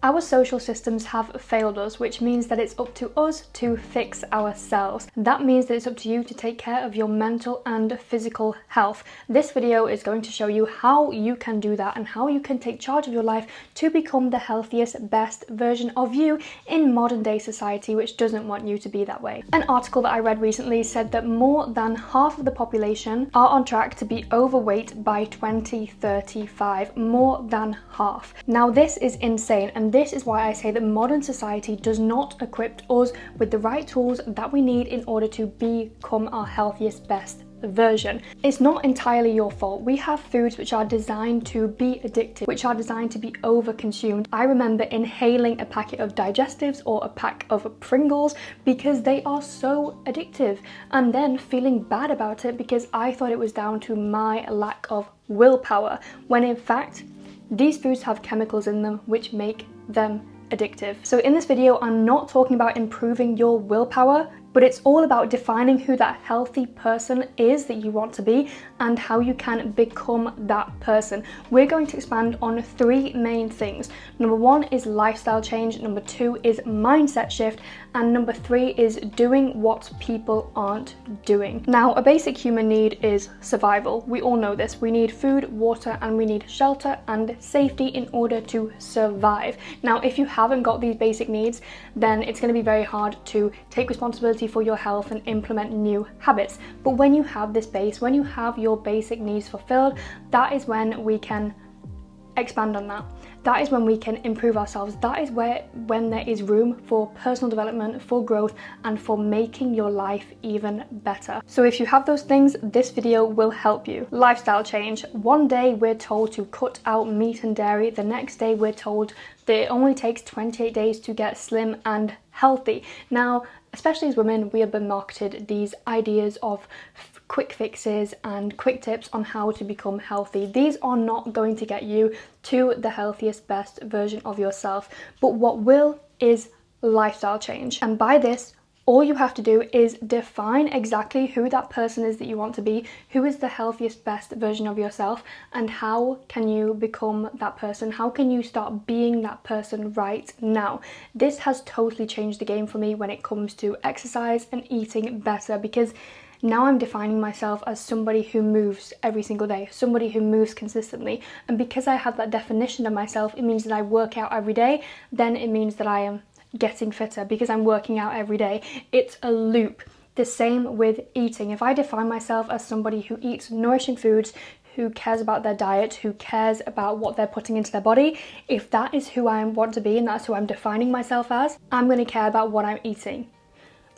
Our social systems have failed us, which means that it's up to us to fix ourselves. That means that it's up to you to take care of your mental and physical health. This video is going to show you how you can do that and how you can take charge of your life to become the healthiest, best version of you in modern day society, which doesn't want you to be that way. An article that I read recently said that more than half of the population are on track to be overweight by 2035. More than half. Now this is insane, and this is why I say that modern society does not equip us with the right tools that we need in order to become our healthiest, best version. It's not entirely your fault. We have foods which are designed to be addictive, which are designed to be overconsumed. I remember inhaling a packet of digestives or a pack of Pringles because they are so addictive, and then feeling bad about it because I thought it was down to my lack of willpower, when in fact these foods have chemicals in them which make them addictive. So in this video, I'm not talking about improving your willpower, but it's all about defining who that healthy person is that you want to be and how you can become that person. We're going to expand on three main things. Number one is lifestyle change, number two is mindset shift, and number three is doing what people aren't doing. Now, a basic human need is survival. We all know this. We need food, water, and we need shelter and safety in order to survive. Now, if you haven't got these basic needs, then it's going to be very hard to take responsibility for your health and implement new habits. But when you have this base, when you have your basic needs fulfilled, that is when we can expand on that. That is when we can improve ourselves. That is when there is room for personal development, for growth, and for making your life even better. So if you have those things, this video will help you. Lifestyle change. One day we're told to cut out meat and dairy. The next day we're told that it only takes 28 days to get slim and healthy. Now, especially as women, we have been marketed these ideas of quick fixes and quick tips on how to become healthy. These are not going to get you to the healthiest, best version of yourself, but what will is lifestyle change. And by this, all you have to do is define exactly who that person is that you want to be, who is the healthiest, best version of yourself, and how can you become that person? How can you start being that person right now? This has totally changed the game for me when it comes to exercise and eating better, because now I'm defining myself as somebody who moves every single day, somebody who moves consistently. And because I have that definition of myself, it means that I work out every day, then it means that I am getting fitter because I'm working out every day. It's a loop. The same with eating. If I define myself as somebody who eats nourishing foods, who cares about their diet, who cares about what they're putting into their body, if that is who I want to be and that's who I'm defining myself as, I'm going to care about what I'm eating.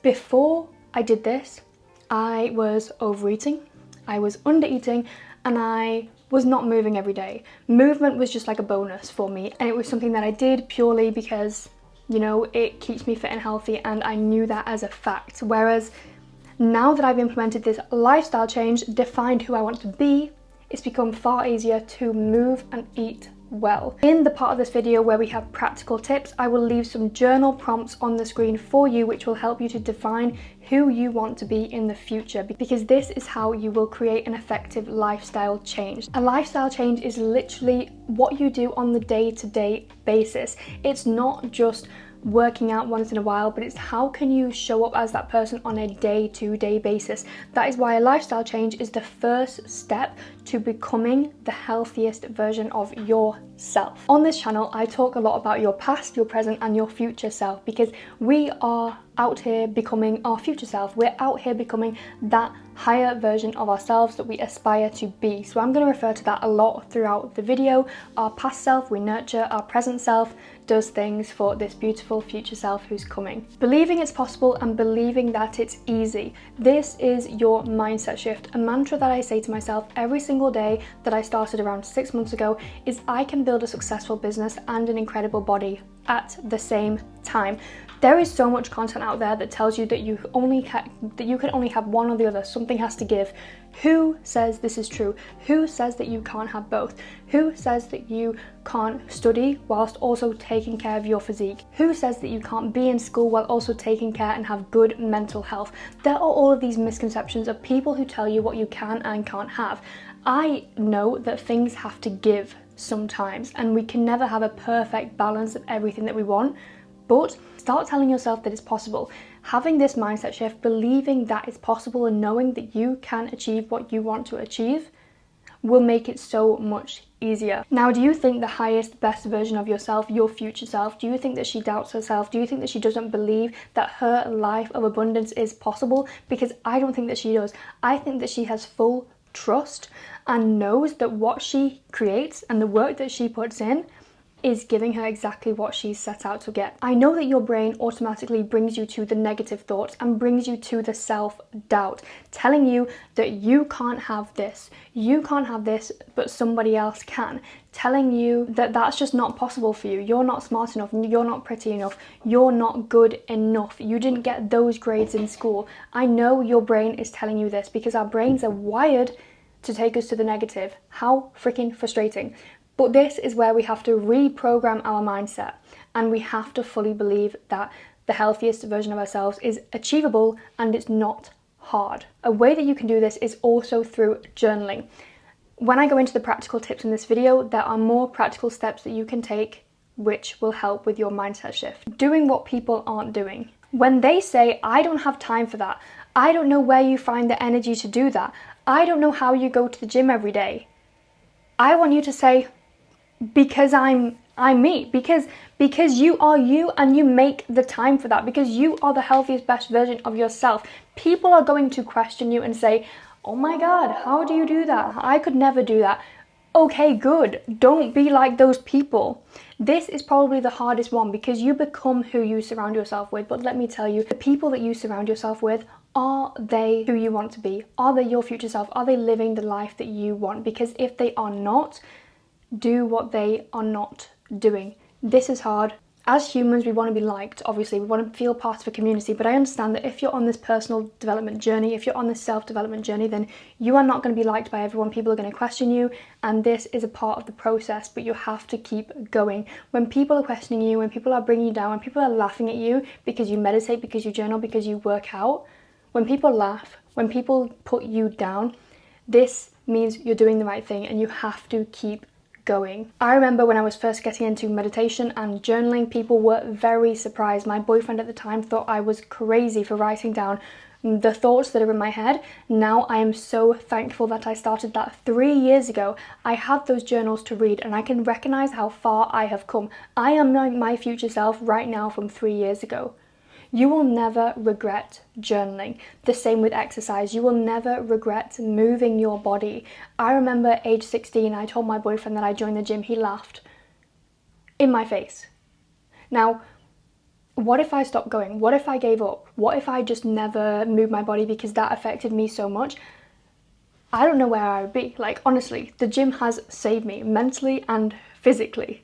Before I did this, I was overeating, I was undereating, and I was not moving every day. Movement was just like a bonus for me, and it was something that I did purely because, you know, it keeps me fit and healthy, and I knew that as a fact. Whereas now that I've implemented this lifestyle change, defined who I want to be, it's become far easier to move and eat well. In the part of this video where we have practical tips, I will leave some journal prompts on the screen for you, which will help you to define who you want to be in the future, because this is how you will create an effective lifestyle change. A lifestyle change is literally what you do on the day-to-day basis. It's not just working out once in a while, but it's how can you show up as that person on a day-to-day basis. That is why a lifestyle change is the first step to becoming the healthiest version of yourself. On this channel, I talk a lot about your past, your present, and your future self, because we are out here becoming our future self. We're out here becoming that higher version of ourselves that we aspire to be. So I'm going to refer to that a lot throughout the video. Our past self we nurture, our present self does things for this beautiful future self who's coming. Believing it's possible and believing that it's easy. This is your mindset shift. A mantra that I say to myself every single day that I started around 6 months ago is I can build a successful business and an incredible body at the same time. There is so much content out there that tells you that you can only have one or the other. Something has to give. Who says this is true? Who says that you can't have both? Who says that you can't study whilst also taking care of your physique? Who says that you can't be in school while also taking care and have good mental health? There are all of these misconceptions of people who tell you what you can and can't have. I know that things have to give. sometimes, and we can never have a perfect balance of everything that we want. But start telling yourself that it's possible. Having this mindset shift, believing that it's possible and knowing that you can achieve what you want to achieve will make it so much easier. Now, do you think the highest, best version of yourself, your future self, do you think that she doubts herself? Do you think that she doesn't believe that her life of abundance is possible? Because I don't think that she does. I think that she has full trust and knows that what she creates and the work that she puts in is giving her exactly what she's set out to get. I know that your brain automatically brings you to the negative thoughts and brings you to the self-doubt, telling you that you can't have this, but somebody else can, telling you that that's just not possible for you, you're not smart enough, you're not pretty enough, you're not good enough, you didn't get those grades in school. I know your brain is telling you this because our brains are wired to take us to the negative. How freaking frustrating. But this is where we have to reprogram our mindset, and we have to fully believe that the healthiest version of ourselves is achievable and it's not hard. A way that you can do this is also through journaling. When I go into the practical tips in this video, there are more practical steps that you can take which will help with your mindset shift. Doing what people aren't doing. When they say, I don't have time for that, I don't know where you find the energy to do that, I don't know how you go to the gym every day, I want you to say, because I'm me, because you are you and you make the time for that, because you are the healthiest, best version of yourself. People are going to question you and say, oh my God, how do you do that? I could never do that. Okay, good. Don't be like those people. This is probably the hardest one because you become who you surround yourself with. But let me tell you, the people that you surround yourself with, are they who you want to be? Are they your future self? Are they living the life that you want? Because if they are not, do what they are not doing. This is hard. As humans, we want to be liked, obviously. We want to feel part of a community, but I understand that if you're on this personal development journey, if you're on this self-development journey, then you are not going to be liked by everyone. People are going to question you, and this is a part of the process, but you have to keep going. When people are questioning you, when people are bringing you down, when people are laughing at you because you meditate, because you journal, because you work out, when people laugh, when people put you down, this means you're doing the right thing, and you have to keep going. I remember when I was first getting into meditation and journaling, people were very surprised. My boyfriend at the time thought I was crazy for writing down the thoughts that are in my head. Now I am so thankful that I started that 3 years ago. I have those journals to read and I can recognize how far I have come. I am my future self right now from 3 years ago. You will never regret journaling. The same with exercise. You will never regret moving your body. I remember age 16, I told my boyfriend that I joined the gym. He laughed in my face. Now, what if I stopped going? What if I gave up? What if I just never moved my body because that affected me so much? I don't know where I would be. Like, honestly, the gym has saved me mentally and physically.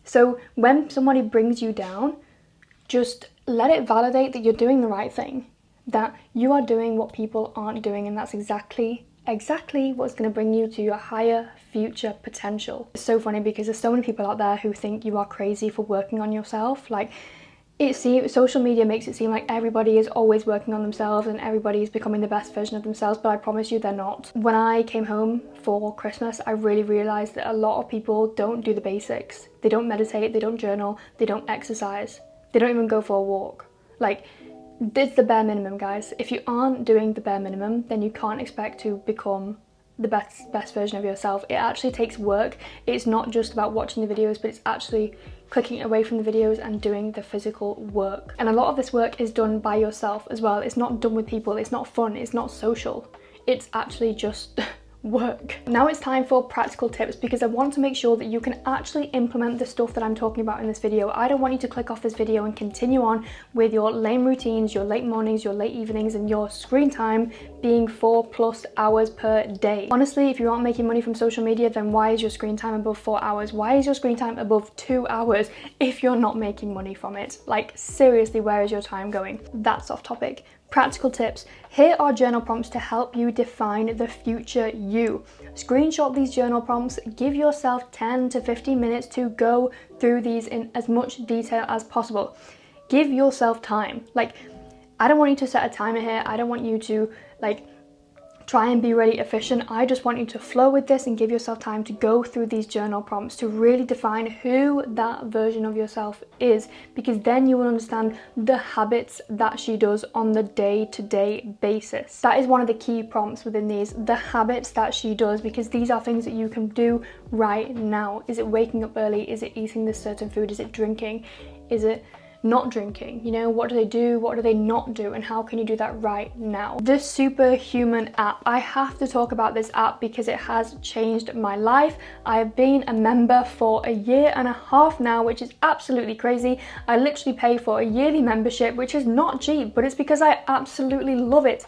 So when somebody brings you down, just let it validate that you're doing the right thing, that you are doing what people aren't doing, and that's exactly what's going to bring you to your higher future potential. It's so funny because there's so many people out there who think you are crazy for working on yourself. Like, social media makes it seem like everybody is always working on themselves and everybody is becoming the best version of themselves, but I promise you they're not. When I came home for Christmas, I really realized that a lot of people don't do the basics. They don't meditate, they don't journal, they don't exercise. They don't even go for a walk. Like, it's the bare minimum, guys. If you aren't doing the bare minimum, then you can't expect to become the best version of yourself. It actually takes work. It's not just about watching the videos, but it's actually clicking away from the videos and doing the physical work. And a lot of this work is done by yourself as well. It's not done with people. It's not fun. It's not social. It's actually just work. Now it's time for practical tips because I want to make sure that you can actually implement the stuff that I'm talking about in this video. I don't want you to click off this video and continue on with your lame routines, your late mornings, your late evenings, and your screen time being 4+ hours per day. Honestly, if you aren't making money from social media, then why is your screen time above 4 hours? Why is your screen time above 2 hours if you're not making money from it? Like, seriously, where is your time going? That's off topic. Practical tips. Here are journal prompts to help you define the future you. Screenshot these journal prompts, give yourself 10 to 15 minutes to go through these in as much detail as possible. Give yourself time. Like, I don't want you to set a timer here. I don't want you to, like, try and be really efficient. I just want you to flow with this and give yourself time to go through these journal prompts to really define who that version of yourself is, because then you will understand the habits that she does on the day-to-day basis. That is one of the key prompts within these, the habits that she does, because these are things that you can do right now. Is it waking up early? Is it eating this certain food? Is it drinking? Is it not drinking? You know, what do they do, what do they not do, and how can you do that right now? The Superhuman app, I have to talk about this app because it has changed my life. I have been a member for 1.5 years now, which is absolutely crazy. I literally pay for a yearly membership, which is not cheap, but it's because I absolutely love it.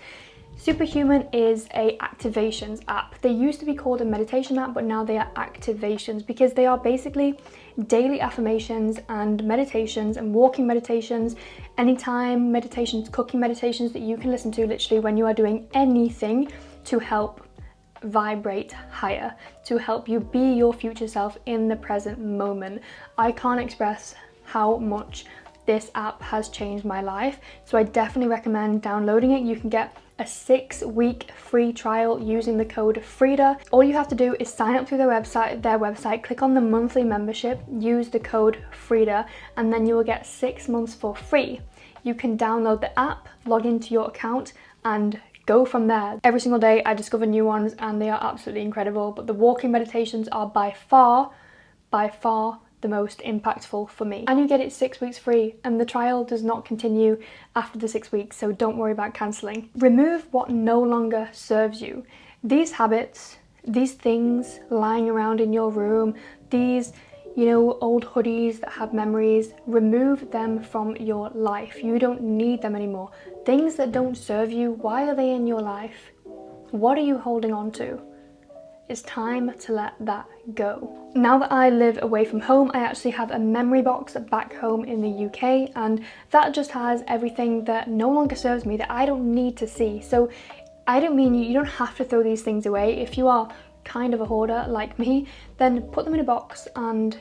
Superhuman is a activations app. They used to be called a meditation app, but now they are activations because they are basically daily affirmations and meditations and walking meditations, anytime meditations, cooking meditations that you can listen to literally when you are doing anything to help vibrate higher, to help you be your future self in the present moment. I can't express how much this app has changed my life, so I definitely recommend downloading it. You can get a 6-week free trial using the code FRIDA. All you have to do is sign up through their website, click on the monthly membership, use the code FRIDA, and then you will get 6 months for free. You can download the app, log into your account, and go from there. Every single day I discover new ones and they are absolutely incredible, but the walking meditations are by far the most impactful for me. And you get it 6 weeks free, and the trial does not continue after the 6 weeks, so don't worry about cancelling. Remove what no longer serves you. These habits, these things lying around in your room, these, you know, old hoodies that have memories, remove them from your life. You don't need them anymore. Things that don't serve you, why are they in your life? What are you holding on to? It's time to let that go. Now that I live away from home, I actually have a memory box back home in the UK, and that just has everything that no longer serves me, that I don't need to see. So I don't mean you don't have to throw these things away. If you are kind of a hoarder like me, then put them in a box and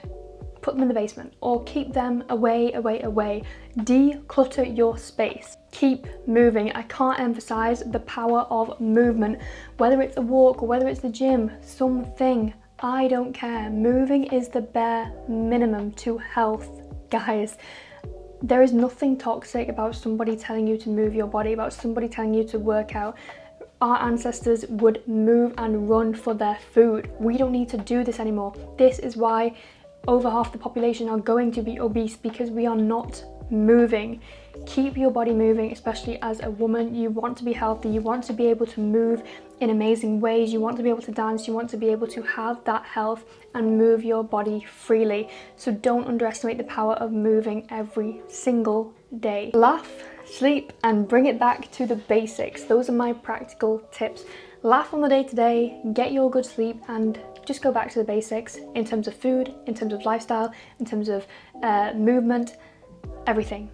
put them in the basement, or keep them away. Declutter your space. Keep moving. I can't emphasize the power of movement, whether it's a walk or whether it's the gym, something, I don't care. Moving is the bare minimum to health, guys. There is nothing toxic about somebody telling you to move your body, about somebody telling you to work out. Our ancestors would move and run for their food. We don't need to do this anymore. This is why over half the population are going to be obese, because we are not moving. Keep your body moving, especially as a woman. You want to be healthy, you want to be able to move in amazing ways, you want to be able to dance, you want to be able to have that health and move your body freely. So don't underestimate the power of moving every single day. Laugh, sleep, and bring it back to the basics. Those are my practical tips. Laugh on the day-to-day, get your good sleep, and just go back to the basics in terms of food, in terms of lifestyle, in terms of movement, everything.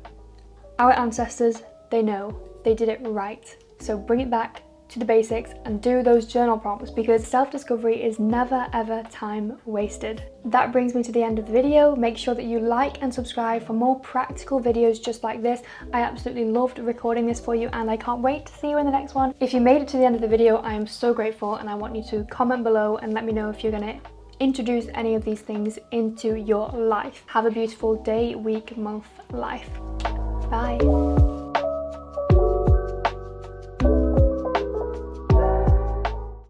Our ancestors, they know, they did it right. So bring it back to the basics and do those journal prompts, because self-discovery is never ever time wasted. That brings me to the end of the video. Make sure that you like and subscribe for more practical videos just like this. I absolutely loved recording this for you, and I can't wait to see you in the next one. If you made it to the end of the video, I am so grateful, and I want you to comment below and let me know if you're gonna introduce any of these things into your life. Have a beautiful day, week, month, life. Bye.